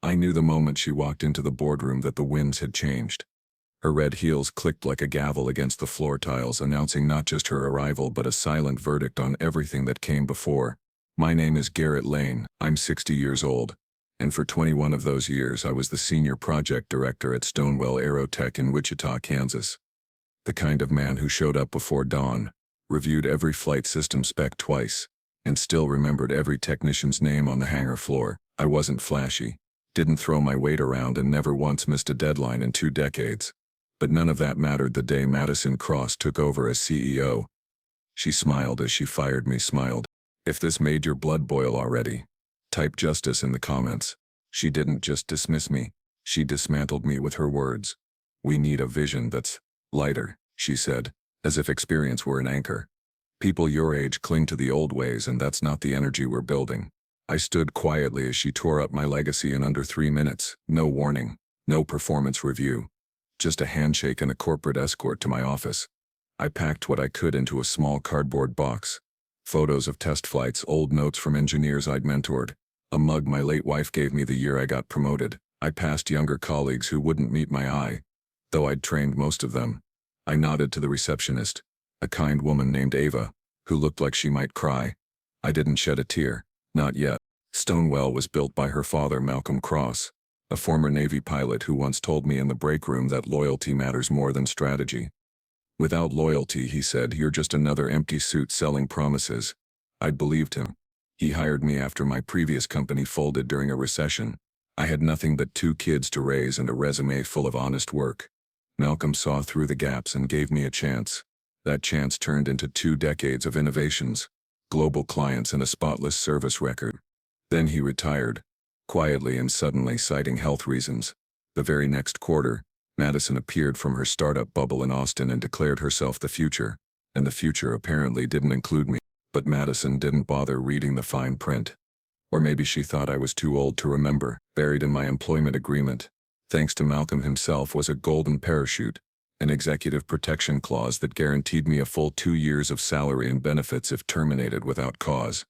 I knew the moment she walked into the boardroom that the winds had changed. Her red heels clicked like a gavel against the floor tiles, announcing not just her arrival but a silent verdict on everything that came before. My name is Garrett Lane, I'm 60 years old, and for 21 of those years I was the senior project director at Stonewell Aerotech in Wichita, Kansas. The kind of man who showed up before dawn, reviewed every flight system spec twice, and still remembered every technician's name on the hangar floor. I wasn't flashy, didn't throw my weight around, and never once missed a deadline in 2 decades. But none of that mattered the day Madison Cross took over as CEO. She smiled as she fired me, smiled. If this made your blood boil already, type justice in the comments. She didn't just dismiss me, she dismantled me with her words. We need a vision that's lighter, she said, as if experience were an anchor. People your age cling to the old ways, and that's not the energy we're building. I stood quietly as she tore up my legacy in under 3 minutes. No warning, no performance review. Just a handshake and a corporate escort to my office. I packed what I could into a small cardboard box. Photos of test flights, old notes from engineers I'd mentored, a mug my late wife gave me the year I got promoted. I passed younger colleagues who wouldn't meet my eye, though I'd trained most of them. I nodded to the receptionist, a kind woman named Ava, who looked like she might cry. I didn't shed a tear, not yet. Stonewell was built by her father, Malcolm Cross, a former Navy pilot who once told me in the break room that loyalty matters more than strategy. Without loyalty, he said, you're just another empty suit selling promises. I believed him. He hired me after my previous company folded during a recession. I had nothing but 2 kids to raise and a resume full of honest work. Malcolm saw through the gaps and gave me a chance. That chance turned into 2 decades of innovations, global clients, and a spotless service record. Then he retired, quietly and suddenly, citing health reasons. The very next quarter, Madison appeared from her startup bubble in Austin and declared herself the future, and the future apparently didn't include me. But Madison didn't bother reading the fine print. Or maybe she thought I was too old to remember. Buried in my employment agreement, thanks to Malcolm himself, was a golden parachute, an executive protection clause that guaranteed me a full 2 years of salary and benefits if terminated without cause.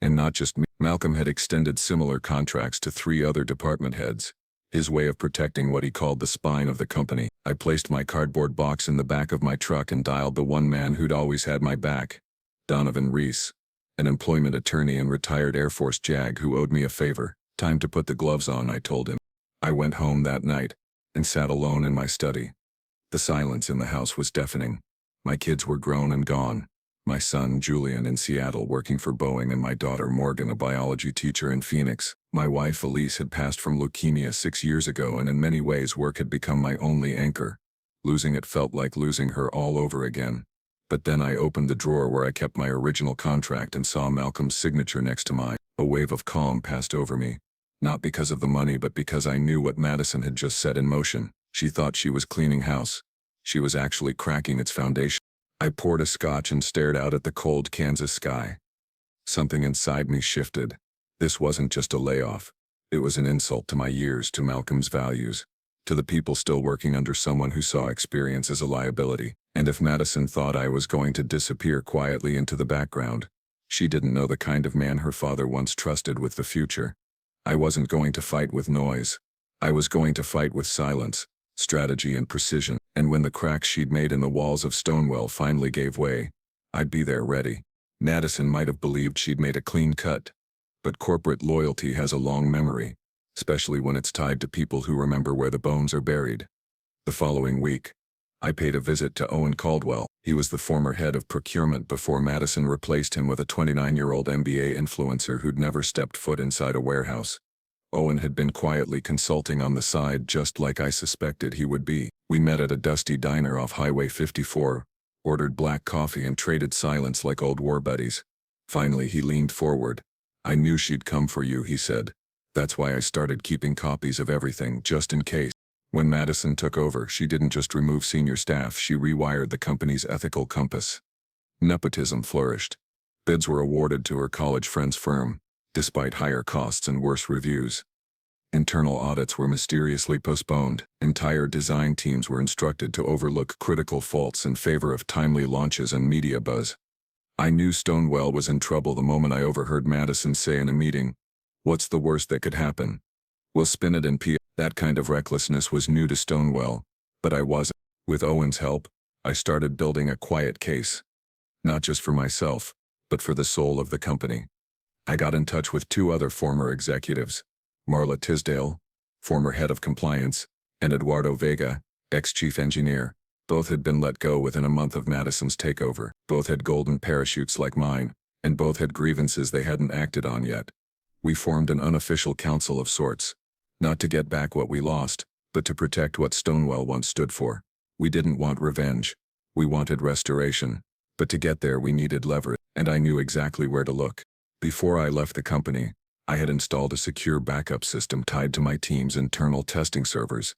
And not just me. Malcolm had extended similar contracts to 3 other department heads, his way of protecting what he called the spine of the company. I placed my cardboard box in the back of my truck and dialed the one man who'd always had my back, Donovan Reese, an employment attorney and retired Air Force JAG who owed me a favor. Time to put the gloves on, I told him. I went home that night and sat alone in my study. The silence in the house was deafening. My kids were grown and gone. My son, Julian, in Seattle working for Boeing, and my daughter, Morgan, a biology teacher in Phoenix. My wife, Elise, had passed from leukemia 6 years ago, and in many ways work had become my only anchor. Losing it felt like losing her all over again. But then I opened the drawer where I kept my original contract and saw Malcolm's signature next to mine. A wave of calm passed over me. Not because of the money, but because I knew what Madison had just set in motion. She thought she was cleaning house. She was actually cracking its foundation. I poured a scotch and stared out at the cold Kansas sky. Something inside me shifted. This wasn't just a layoff. It was an insult to my years, to Malcolm's values, to the people still working under someone who saw experience as a liability. And if Madison thought I was going to disappear quietly into the background, she didn't know the kind of man her father once trusted with the future. I wasn't going to fight with noise. I was going to fight with silence, strategy, and precision. And when the cracks she'd made in the walls of Stonewell finally gave way, I'd be there ready. Madison might have believed she'd made a clean cut, but corporate loyalty has a long memory, especially when it's tied to people who remember where the bones are buried. The following week, I paid a visit to Owen Caldwell. He was the former head of procurement before Madison replaced him with a 29-year-old MBA influencer who'd never stepped foot inside a warehouse. Owen had been quietly consulting on the side, just like I suspected he would be. We met at a dusty diner off Highway 54, ordered black coffee, and traded silence like old war buddies. Finally, he leaned forward. I knew she'd come for you, he said. That's why I started keeping copies of everything, just in case. When Madison took over, she didn't just remove senior staff, she rewired the company's ethical compass. Nepotism flourished. Bids were awarded to her college friend's firm, despite higher costs and worse reviews. Internal audits were mysteriously postponed. Entire design teams were instructed to overlook critical faults in favor of timely launches and media buzz. I knew Stonewell was in trouble the moment I overheard Madison say in a meeting, "What's the worst that could happen?" We'll spin it and pee. That kind of recklessness was new to Stonewell, but I wasn't. With Owen's help, I started building a quiet case. Not just for myself, but for the soul of the company. I got in touch with two other former executives, Marla Tisdale, former head of compliance, and Eduardo Vega, ex-chief engineer. Both had been let go within a month of Madison's takeover. Both had golden parachutes like mine, and both had grievances they hadn't acted on yet. We formed an unofficial council of sorts. Not to get back what we lost, but to protect what Stonewell once stood for. We didn't want revenge. We wanted restoration. But to get there we needed leverage, and I knew exactly where to look. Before I left the company, I had installed a secure backup system tied to my team's internal testing servers.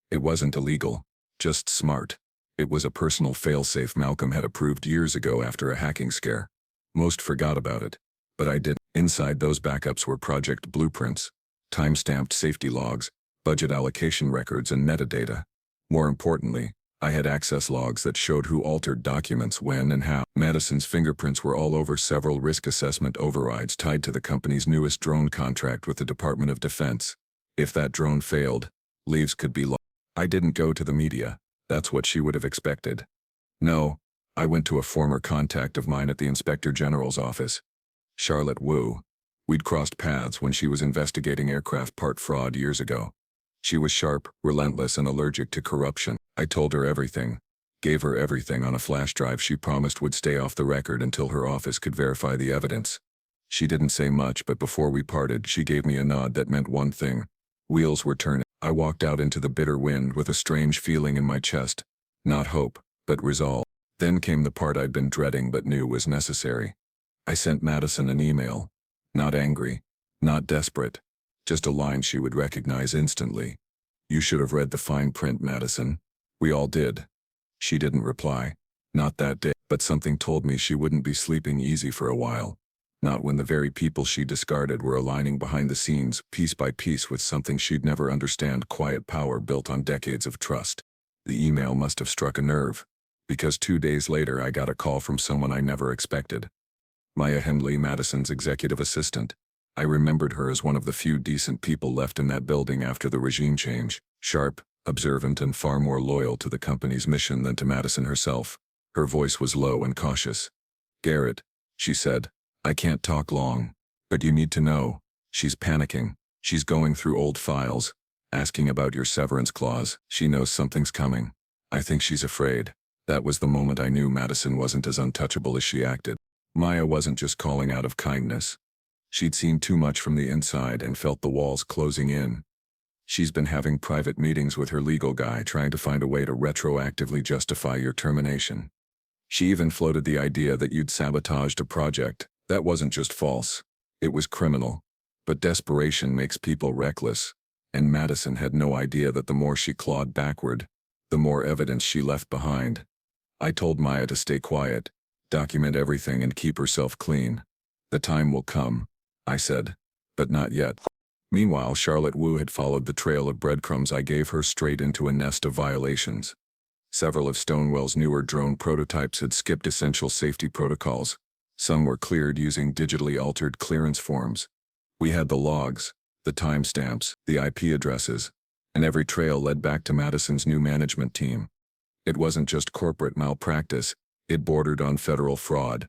It wasn't illegal, just smart. It was a personal failsafe Malcolm had approved years ago after a hacking scare. Most forgot about it, but I did. Inside those backups were project blueprints, time-stamped safety logs, budget allocation records, and metadata. More importantly, I had access logs that showed who altered documents when and how. Madison's fingerprints were all over several risk assessment overrides tied to the company's newest drone contract with the Department of Defense. If that drone failed, leaves could be lost. I didn't go to the media. That's what she would have expected. No, I went to a former contact of mine at the Inspector General's office, Charlotte Wu. We'd crossed paths when she was investigating aircraft part fraud years ago. She was sharp, relentless, and allergic to corruption. I told her everything, gave her everything on a flash drive she promised would stay off the record until her office could verify the evidence. She didn't say much, but before we parted, she gave me a nod that meant one thing. Wheels were turning. I walked out into the bitter wind with a strange feeling in my chest. Not hope, but resolve. Then came the part I'd been dreading but knew was necessary. I sent Madison an email. Not angry, not desperate. Just a line she would recognize instantly. You should have read the fine print, Madison. We all did. She didn't reply. Not that day, but something told me she wouldn't be sleeping easy for a while. Not when the very people she discarded were aligning behind the scenes, piece by piece, with something she'd never understand: quiet power built on decades of trust. The email must have struck a nerve, because 2 days later I got a call from someone I never expected. Maya Henley, Madison's executive assistant. I remembered her as one of the few decent people left in that building after the regime change. Sharp, observant, and far more loyal to the company's mission than to Madison herself. Her voice was low and cautious. Garrett, she said, I can't talk long, but you need to know. She's panicking. She's going through old files, asking about your severance clause. She knows something's coming. I think she's afraid. That was the moment I knew Madison wasn't as untouchable as she acted. Maya wasn't just calling out of kindness. She'd seen too much from the inside and felt the walls closing in. She's been having private meetings with her legal guy, trying to find a way to retroactively justify your termination. She even floated the idea that you'd sabotaged a project. That wasn't just false. It was criminal. But desperation makes people reckless, and Madison had no idea that the more she clawed backward, the more evidence she left behind. I told Maya to stay quiet, document everything, and keep herself clean. The time will come, I said, but not yet. Meanwhile, Charlotte Wu had followed the trail of breadcrumbs I gave her straight into a nest of violations. Several of Stonewell's newer drone prototypes had skipped essential safety protocols. Some were cleared using digitally altered clearance forms. We had the logs, the timestamps, the IP addresses, and every trail led back to Madison's new management team. It wasn't just corporate malpractice, it bordered on federal fraud.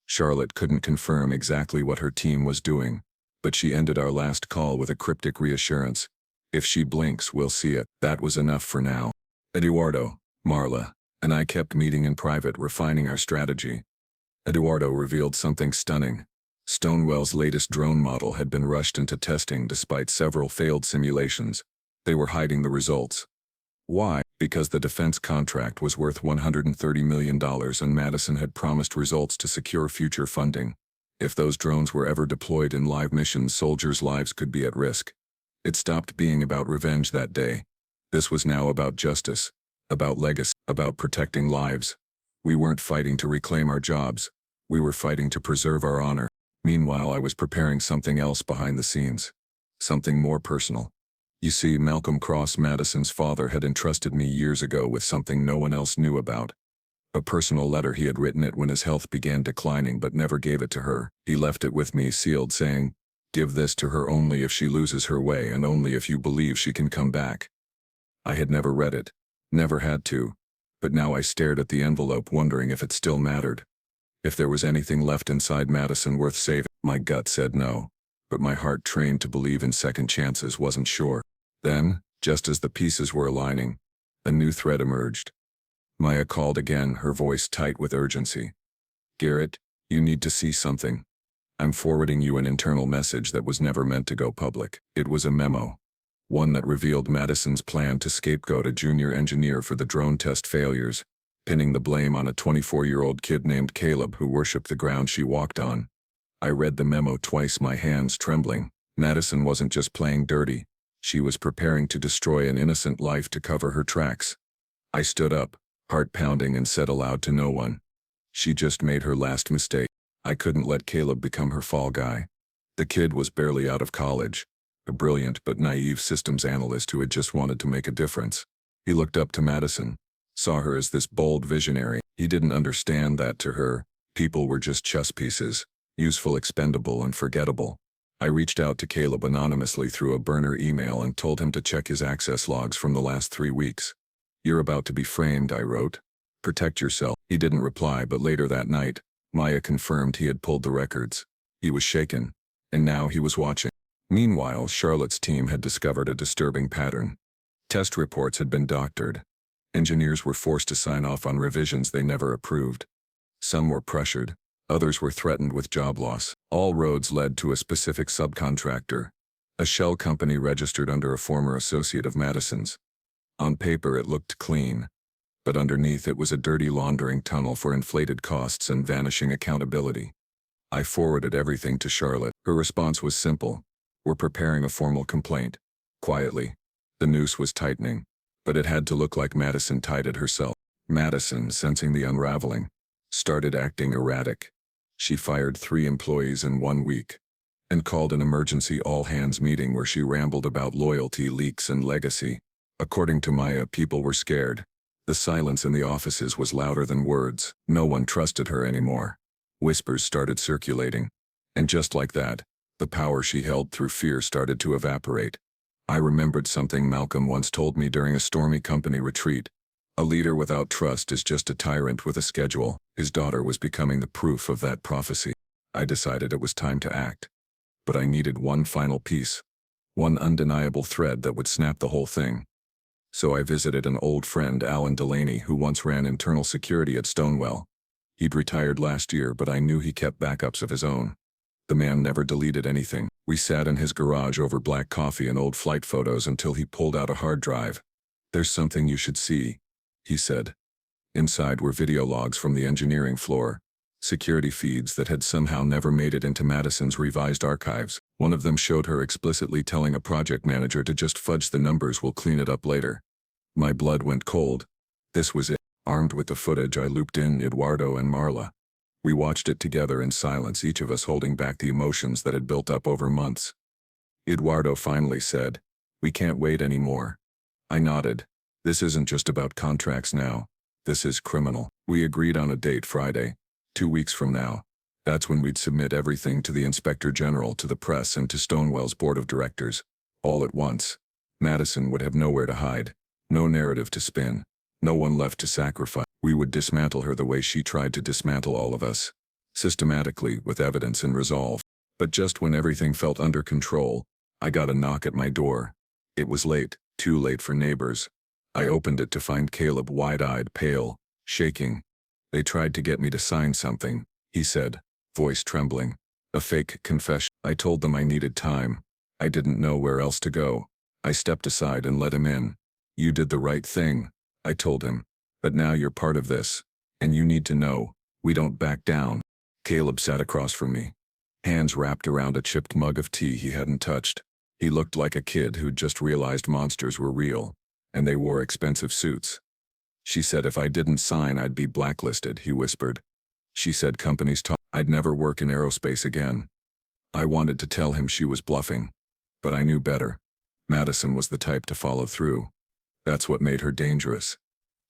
Charlotte couldn't confirm exactly what her team was doing, but she ended our last call with a cryptic reassurance. If she blinks, we'll see it. That was enough for now. Eduardo, Marla, and I kept meeting in private, refining our strategy. Eduardo revealed something stunning. Stonewell's latest drone model had been rushed into testing despite several failed simulations. They were hiding the results. Why? Because the defense contract was worth $130 million and Madison had promised results to secure future funding. If those drones were ever deployed in live missions, soldiers' lives could be at risk. It stopped being about revenge that day. This was now about justice, about legacy, about protecting lives. We weren't fighting to reclaim our jobs. We were fighting to preserve our honor. Meanwhile, I was preparing something else behind the scenes. Something more personal. You see, Malcolm Cross, Madison's father, had entrusted me years ago with something no one else knew about. A personal letter he had written it when his health began declining but never gave it to her. He left it with me, sealed, saying, Give this to her only if she loses her way and only if you believe she can come back. I had never read it. Never had to. But now I stared at the envelope wondering if it still mattered. If there was anything left inside Madison worth saving. My gut said no. But my heart, trained to believe in second chances, wasn't sure. Then, just as the pieces were aligning, a new thread emerged. Maya called again, her voice tight with urgency. Garrett, you need to see something. I'm forwarding you an internal message that was never meant to go public. It was a memo. One that revealed Madison's plan to scapegoat a junior engineer for the drone test failures, pinning the blame on a 24-year-old kid named Caleb who worshipped the ground she walked on. I read the memo twice, my hands trembling. Madison wasn't just playing dirty. She was preparing to destroy an innocent life to cover her tracks. I stood up, heart pounding, and said aloud to no one. She just made her last mistake. I couldn't let Caleb become her fall guy. The kid was barely out of college, a brilliant but naive systems analyst who had just wanted to make a difference. He looked up to Madison, saw her as this bold visionary. He didn't understand that to her, people were just chess pieces, useful, expendable, and forgettable. I reached out to Caleb anonymously through a burner email and told him to check his access logs from the last 3 weeks. You're about to be framed, I wrote. Protect yourself. He didn't reply, but later that night, Maya confirmed he had pulled the records. He was shaken, and now he was watching. Meanwhile, Charlotte's team had discovered a disturbing pattern. Test reports had been doctored. Engineers were forced to sign off on revisions they never approved. Some were pressured, others were threatened with job loss. All roads led to a specific subcontractor, a shell company registered under a former associate of Madison's. On paper it looked clean, but underneath it was a dirty laundering tunnel for inflated costs and vanishing accountability. I forwarded everything to Charlotte. Her response was simple. We're preparing a formal complaint. Quietly. The noose was tightening, but it had to look like Madison tied it herself. Madison, sensing the unraveling, started acting erratic. She fired 3 employees in 1 week and called an emergency all-hands meeting where she rambled about loyalty, leaks, and legacy. According to Maya, people were scared. The silence in the offices was louder than words. No one trusted her anymore. Whispers started circulating. And just like that, the power she held through fear started to evaporate. I remembered something Malcolm once told me during a stormy company retreat. A leader without trust is just a tyrant with a schedule. His daughter was becoming the proof of that prophecy. I decided it was time to act. But I needed one final piece. One undeniable thread that would snap the whole thing. So I visited an old friend, Alan Delaney, who once ran internal security at Stonewell. He'd retired last year, but I knew he kept backups of his own. The man never deleted anything. We sat in his garage over black coffee and old flight photos until he pulled out a hard drive. There's something you should see, he said. Inside were video logs from the engineering floor, security feeds that had somehow never made it into Madison's revised archives. One of them showed her explicitly telling a project manager to just fudge the numbers, we'll clean it up later. My blood went cold. This was it. Armed with the footage, I looped in Eduardo and Marla. We watched it together in silence, each of us holding back the emotions that had built up over months. Eduardo finally said, "We can't wait anymore." I nodded. This isn't just about contracts now. This is criminal. We agreed on a date, Friday, 2 weeks from now. That's when we'd submit everything to the Inspector General, to the press, and to Stonewell's board of directors. All at once. Madison would have nowhere to hide, no narrative to spin, no one left to sacrifice. We would dismantle her the way she tried to dismantle all of us. Systematically, with evidence and resolve. But just when everything felt under control, I got a knock at my door. It was late, too late for neighbors. I opened it to find Caleb, wide-eyed, pale, shaking. "They tried to get me to sign something," he said, voice trembling. "A fake confession." I told them I needed time. I didn't know where else to go. I stepped aside and let him in. "You did the right thing," I told him. "But now you're part of this. And you need to know, we don't back down." Caleb sat across from me, hands wrapped around a chipped mug of tea he hadn't touched. He looked like a kid who'd just realized monsters were real, and they wore expensive suits. "She said if I didn't sign I'd be blacklisted," he whispered. "She said companies talk. I'd never work in aerospace again." I wanted to tell him she was bluffing, but I knew better. Madison was the type to follow through. That's what made her dangerous.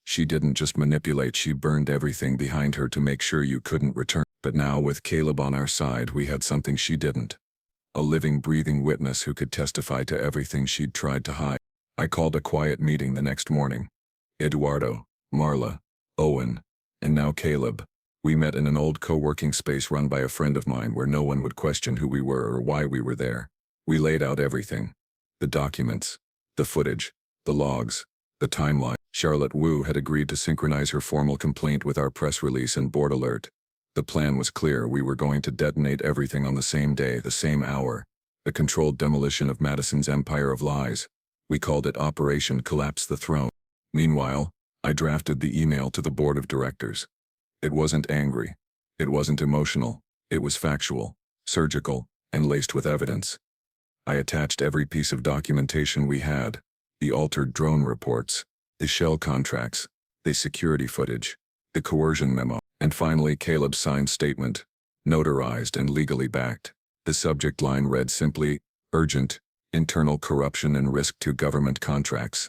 She didn't just manipulate, she burned everything behind her to make sure you couldn't return. But now with Caleb on our side, we had something she didn't. A living, breathing witness who could testify to everything she'd tried to hide. I called a quiet meeting the next morning. Eduardo, Marla, Owen, and now Caleb. We met in an old co-working space run by a friend of mine where no one would question who we were or why we were there. We laid out everything. The documents, the footage, the logs, the timeline. Charlotte Wu had agreed to synchronize her formal complaint with our press release and board alert. The plan was clear. We were going to detonate everything on the same day, the same hour. A controlled demolition of Madison's empire of lies. We called it Operation Collapse the Throne. Meanwhile, I drafted the email to the board of directors. It wasn't angry. It wasn't emotional. It was factual, surgical, and laced with evidence. I attached every piece of documentation we had. The altered drone reports, the shell contracts, the security footage, the coercion memo, and finally Caleb's signed statement, notarized and legally backed. The subject line read simply, "Urgent, internal corruption and risk to government contracts."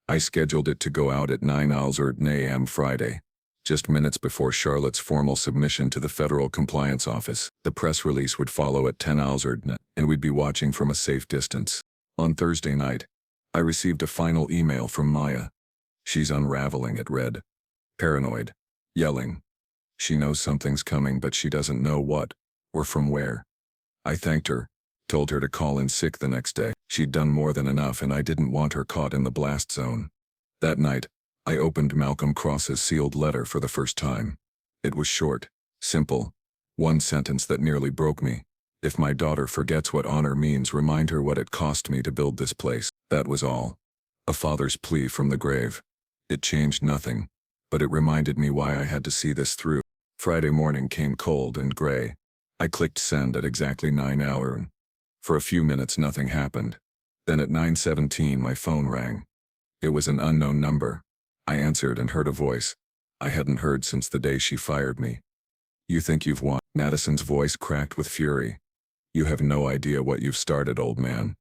I scheduled it to go out at 9:00 a.m. Friday, just minutes before Charlotte's formal submission to the Federal Compliance Office. The press release would follow at 10:00 and we'd be watching from a safe distance. On Thursday night, I received a final email from Maya. She's unraveling, it read. Paranoid. Yelling. She knows something's coming but she doesn't know what, or from where. I thanked her, told her to call in sick the next day. She'd done more than enough and I didn't want her caught in the blast zone. That night, I opened Malcolm Cross's sealed letter for the first time. It was short, simple, one sentence that nearly broke me. If my daughter forgets what honor means, remind her what it cost me to build this place. That was all. A father's plea from the grave. It changed nothing, but it reminded me why I had to see this through. Friday morning came cold and gray. I clicked send at exactly 9:00. For a few minutes nothing happened. Then at 9:17 my phone rang. It was an unknown number. I answered and heard a voice I hadn't heard since the day she fired me. "You think you've won?" Madison's voice cracked with fury. "You have no idea what you've started, old man."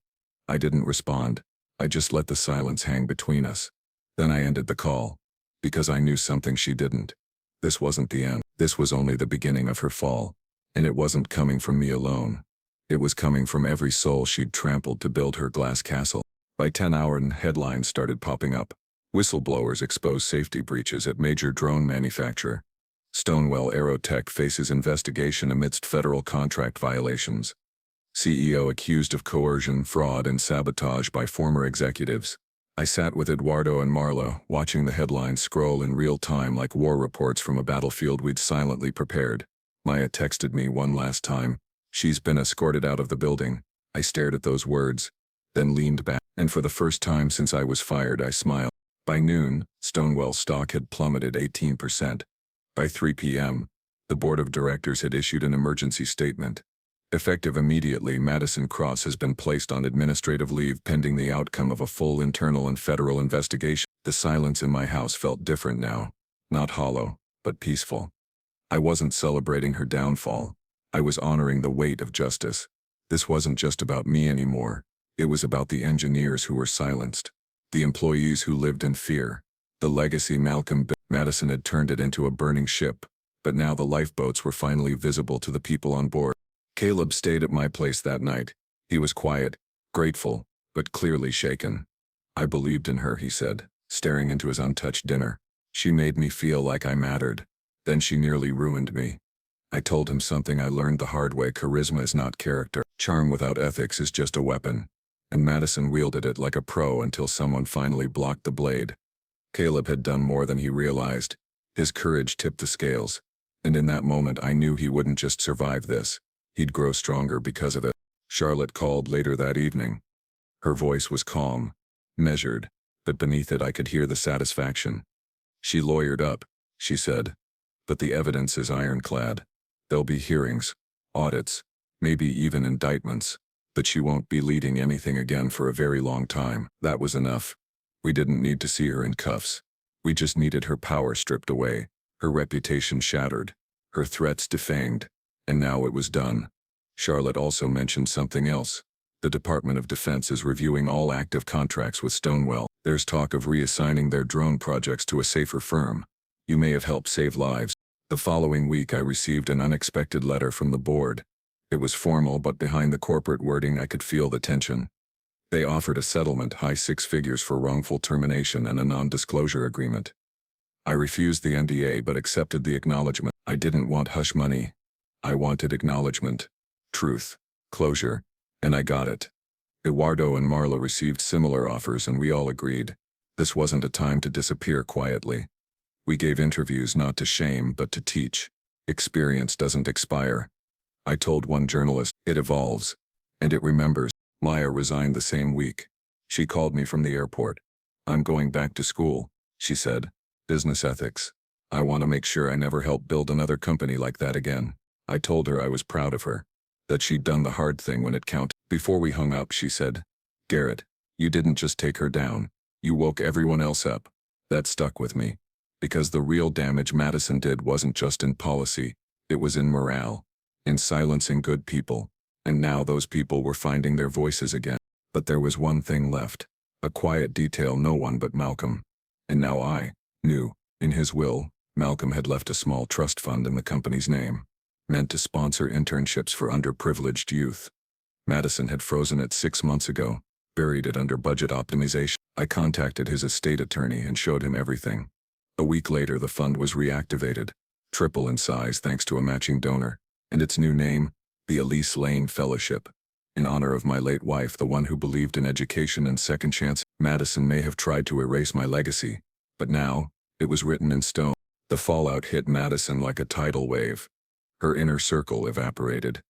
I didn't respond. I just let the silence hang between us. Then I ended the call. Because I knew something she didn't. This wasn't the end. This was only the beginning of her fall. And it wasn't coming from me alone. It was coming from every soul she'd trampled to build her glass castle. By 10:00, headlines started popping up. Whistleblowers expose safety breaches at major drone manufacturer. Stonewell Aerotech faces investigation amidst federal contract violations. CEO accused of coercion, fraud, and sabotage by former executives. I sat with Eduardo and Marla, watching the headlines scroll in real time like war reports from a battlefield we'd silently prepared. Maya texted me one last time. "She's been escorted out of the building." I stared at those words, then leaned back, and for the first time since I was fired I smiled. By noon, Stonewall stock had plummeted 18%. By 3 p.m., the board of directors had issued an emergency statement. Effective immediately, Madison Cross has been placed on administrative leave pending the outcome of a full internal and federal investigation. The silence in my house felt different now. Not hollow, but peaceful. I wasn't celebrating her downfall. I was honoring the weight of justice. This wasn't just about me anymore. It was about the engineers who were silenced. The employees who lived in fear. The legacy Malcolm built. Madison had turned it into a burning ship, but now the lifeboats were finally visible to the people on board. Caleb stayed at my place that night. He was quiet, grateful, but clearly shaken. "I believed in her," he said, staring into his untouched dinner. "She made me feel like I mattered. Then she nearly ruined me." I told him something I learned the hard way: charisma is not character. Charm without ethics is just a weapon. And Madison wielded it like a pro until someone finally blocked the blade. Caleb had done more than he realized. His courage tipped the scales. And in that moment I knew he wouldn't just survive this. He'd grow stronger because of it. Charlotte called later that evening. Her voice was calm, measured, but beneath it I could hear the satisfaction. "She lawyered up," she said. "But the evidence is ironclad. There'll be hearings, audits, maybe even indictments. But she won't be leading anything again for a very long time." That was enough. We didn't need to see her in cuffs. We just needed her power stripped away, her reputation shattered, her threats defamed. And now it was done. Charlotte also mentioned something else. The Department of Defense is reviewing all active contracts with Stonewall. There's talk of reassigning their drone projects to a safer firm. You may have helped save lives. The following week I received an unexpected letter from the board. It was formal, but behind the corporate wording I could feel the tension. They offered a settlement, high six figures for wrongful termination and a non-disclosure agreement. I refused the NDA but accepted the acknowledgement. I didn't want hush money. I wanted acknowledgement, truth, closure, and I got it. Eduardo and Marla received similar offers and we all agreed. This wasn't a time to disappear quietly. We gave interviews not to shame but to teach. Experience doesn't expire. I told one journalist, it evolves. And it remembers. Maya resigned the same week. She called me from the airport. I'm going back to school, she said. Business ethics. I want to make sure I never help build another company like that again. I told her I was proud of her. That she'd done the hard thing when it counted. Before we hung up, she said, Garrett, you didn't just take her down. You woke everyone else up. That stuck with me. Because the real damage Madison did wasn't just in policy. It was in morale. In silencing good people. And now those people were finding their voices again. But there was one thing left. A quiet detail no one but Malcolm. And now I knew. In his will, Malcolm had left a small trust fund in the company's name, meant to sponsor internships for underprivileged youth. Madison had frozen it 6 months ago, buried it under budget optimization. I contacted his estate attorney and showed him everything. A week later the fund was reactivated, triple in size thanks to a matching donor, and its new name, the Elise Lane Fellowship. In honor of my late wife, the one who believed in education and second chance. Madison may have tried to erase my legacy, but now, it was written in stone. The fallout hit Madison like a tidal wave. Her inner circle evaporated.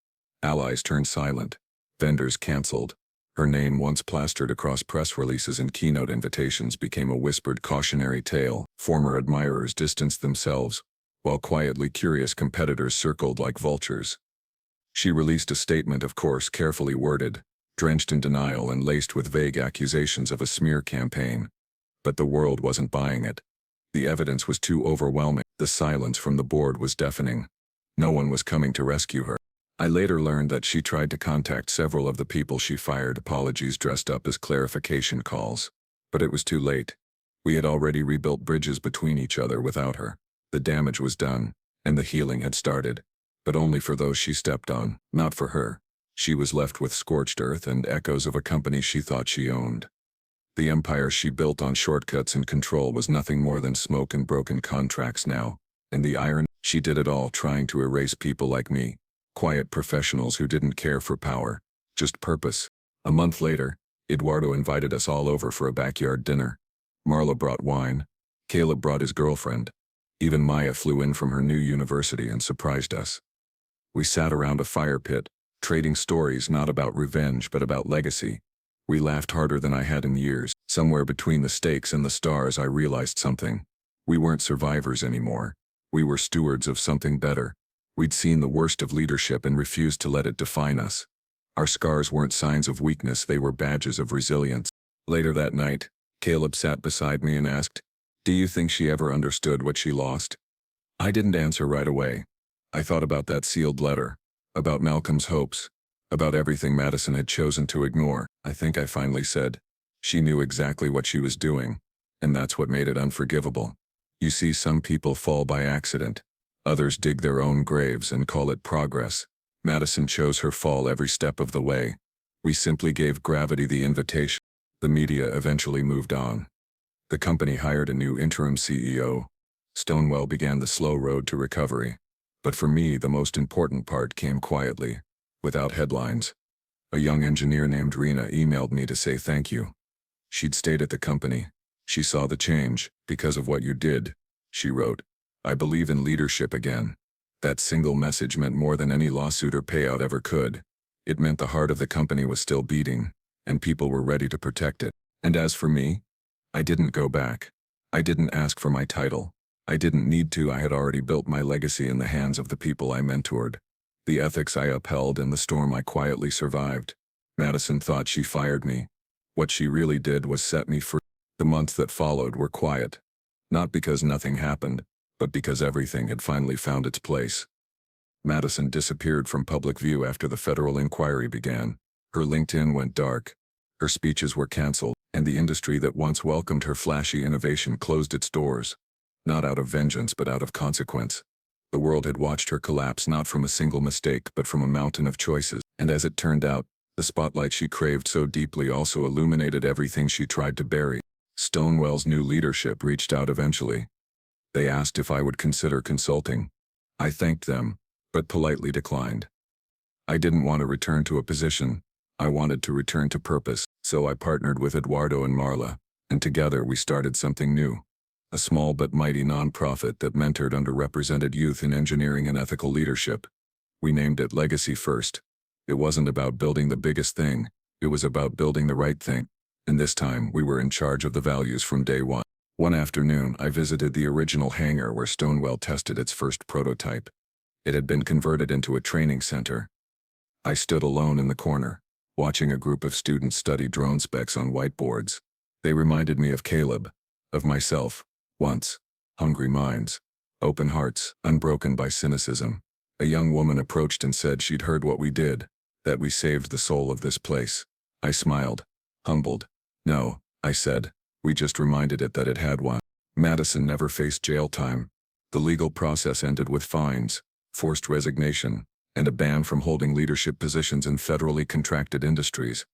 Allies turned silent. Vendors canceled. Her name, once plastered across press releases and keynote invitations, became a whispered cautionary tale. Former admirers distanced themselves, while quietly curious competitors circled like vultures. She released a statement, of course carefully worded, drenched in denial and laced with vague accusations of a smear campaign. But the world wasn't buying it. The evidence was too overwhelming. The silence from the board was deafening. No one was coming to rescue her. I later learned that she tried to contact several of the people she fired, apologies dressed up as clarification calls. But it was too late. We had already rebuilt bridges between each other without her. The damage was done, and the healing had started. But only for those she stepped on, not for her. She was left with scorched earth and echoes of a company she thought she owned. The empire she built on shortcuts and control was nothing more than smoke and broken contracts now. And the irony, she did it all trying to erase people like me. Quiet professionals who didn't care for power, just purpose. A month later, Eduardo invited us all over for a backyard dinner. Marla brought wine. Caleb brought his girlfriend. Even Maya flew in from her new university and surprised us. We sat around a fire pit, trading stories not about revenge but about legacy. We laughed harder than I had in years. Somewhere between the stakes and the stars I realized something. We weren't survivors anymore. We were stewards of something better. We'd seen the worst of leadership and refused to let it define us. Our scars weren't signs of weakness, they were badges of resilience. Later that night, Caleb sat beside me and asked, "Do you think she ever understood what she lost?" I didn't answer right away. I thought about that sealed letter, about Malcolm's hopes, about everything Madison had chosen to ignore. I think I finally said, she knew exactly what she was doing, and that's what made it unforgivable. You see, some people fall by accident. Others dig their own graves and call it progress. Madison chose her fall every step of the way. We simply gave gravity the invitation. The media eventually moved on. The company hired a new interim CEO. Stonewell began the slow road to recovery. But for me, the most important part came quietly, without headlines. A young engineer named Rena emailed me to say thank you. She'd stayed at the company. She saw the change, because of what you did, she wrote. I believe in leadership again. That single message meant more than any lawsuit or payout ever could. It meant the heart of the company was still beating, and people were ready to protect it. And as for me, I didn't go back. I didn't ask for my title. I didn't need to. I had already built my legacy in the hands of the people I mentored. The ethics I upheld and the storm I quietly survived. Madison thought she fired me. What she really did was set me free. The months that followed were quiet. Not because nothing happened, but because everything had finally found its place. Madison disappeared from public view after the federal inquiry began. Her LinkedIn went dark. Her speeches were canceled, and the industry that once welcomed her flashy innovation closed its doors. Not out of vengeance but out of consequence. The world had watched her collapse not from a single mistake but from a mountain of choices, and as it turned out, the spotlight she craved so deeply also illuminated everything she tried to bury. Stonewall's new leadership reached out eventually. They asked if I would consider consulting. I thanked them, but politely declined. I didn't want to return to a position. I wanted to return to purpose, so I partnered with Eduardo and Marla, and together we started something new. A small but mighty nonprofit that mentored underrepresented youth in engineering and ethical leadership. We named it Legacy First. It wasn't about building the biggest thing, it was about building the right thing. And this time, we were in charge of the values from day one. One afternoon, I visited the original hangar where Stonewall tested its first prototype. It had been converted into a training center. I stood alone in the corner, watching a group of students study drone specs on whiteboards. They reminded me of Caleb, of myself, once. Hungry minds, open hearts, unbroken by cynicism. A young woman approached and said she'd heard what we did, that we saved the soul of this place. I smiled, humbled. No, I said, we just reminded it that it had one. Madison never faced jail time. The legal process ended with fines, forced resignation, and a ban from holding leadership positions in federally contracted industries.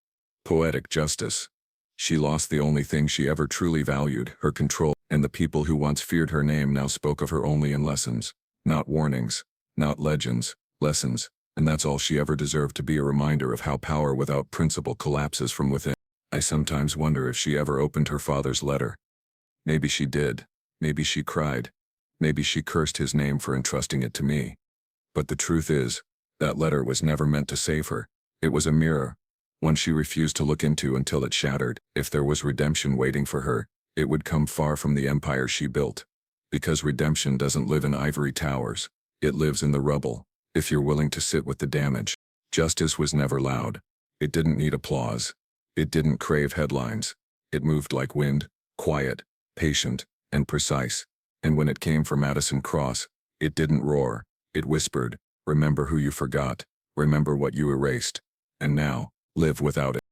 Poetic justice. She lost the only thing she ever truly valued, her control, and the people who once feared her name now spoke of her only in lessons. Not warnings, not legends, lessons, and that's all she ever deserved, to be a reminder of how power without principle collapses from within. I sometimes wonder if she ever opened her father's letter. Maybe she did, maybe she cried, maybe she cursed his name for entrusting it to me. But the truth is, that letter was never meant to save her. It was a mirror, one she refused to look into until it shattered. If there was redemption waiting for her, it would come far from the empire she built. Because redemption doesn't live in ivory towers, it lives in the rubble, if you're willing to sit with the damage. Justice was never loud. It didn't need applause. It didn't crave headlines. It moved like wind, quiet, patient, and precise. And when it came for Madison Cross, it didn't roar. It whispered, remember who you forgot, remember what you erased, and now, live without it.